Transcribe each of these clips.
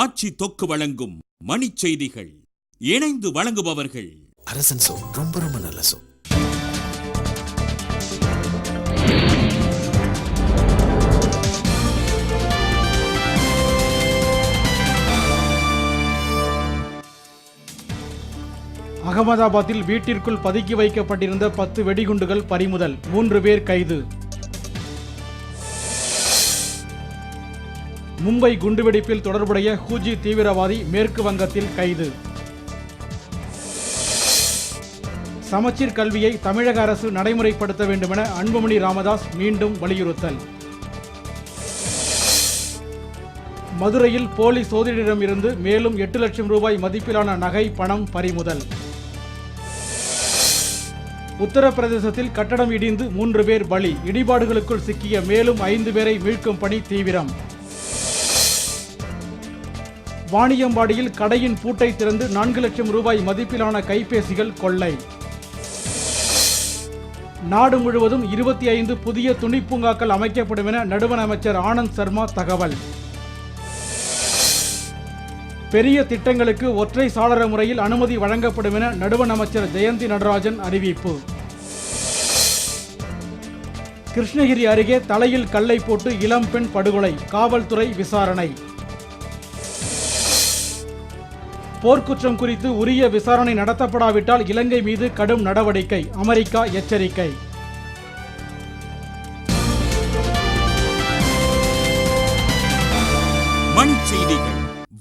ஆட்சி தொக்கு வழங்கும் மணிச் செய்திகள். இணைந்து வழங்குபவர்கள் அரசன் சோ. ரொம்ப ரொம்ப நல்ல சோ. அகமதாபாத்தில் வீட்டிற்குள் பதுக்கி வைக்கப்பட்டிருந்த 10 வெடிகுண்டுகள் பறிமுதல், 3 பேர் கைது. மும்பை குண்டுவெடிப்பில் தொடர்புடைய ஹூஜி தீவிரவாதி மேற்கு வங்கத்தில் கைது. சமச்சீர் கல்வியை தமிழக அரசு நடைமுறைப்படுத்த வேண்டுமென அன்புமணி ராமதாஸ் மீண்டும் வலியுறுத்தல். மதுரையில் போலி சோதரிடமிருந்து மேலும் 8 லட்சம் ரூபாய் மதிப்பிலான நகை பணம் பறிமுதல். உத்தரப்பிரதேசத்தில் கட்டடம் இடிந்து 3 பேர் பலி, இடிபாடுகளுக்குள் சிக்கிய மேலும் 5 பேரை மீட்கும் பணி தீவிரம். வாணியம்பாடியில் கடையின் பூட்டை திறந்து 4 லட்சம் ரூபாய் மதிப்பிலான கைபேசிகள் கொள்ளை. நாடு முழுவதும் 25 புதிய துணிப்பூங்காக்கள் அமைக்கப்படும் என நடுவண் அமைச்சர் ஆனந்த் சர்மா தகவல். பெரிய திட்டங்களுக்கு ஒற்றை சாளர முறையில் அனுமதி வழங்கப்படும் என நடுவண் அமைச்சர் ஜெயந்தி நடராஜன் அறிவிப்பு. கிருஷ்ணகிரி அருகே தலையில் கல்லை போட்டு இளம்பெண் படுகொலை, காவல்துறை விசாரணை. போர்க்குற்றம் குறித்து உரிய விசாரணை நடத்தப்படாவிட்டால் இலங்கை மீது கடும் நடவடிக்கை, அமெரிக்கா எச்சரிக்கை. மணிச் செய்திகள்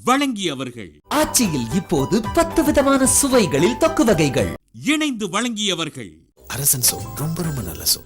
வழங்கியவர்கள் ஆட்சியில் இப்போது 10 விதமான சுவைகளில் தொக்கு வகைகள். இணைந்து வழங்கியவர்கள் அரசன் சோ. ரொம்ப ரொம்ப நல்ல சோ.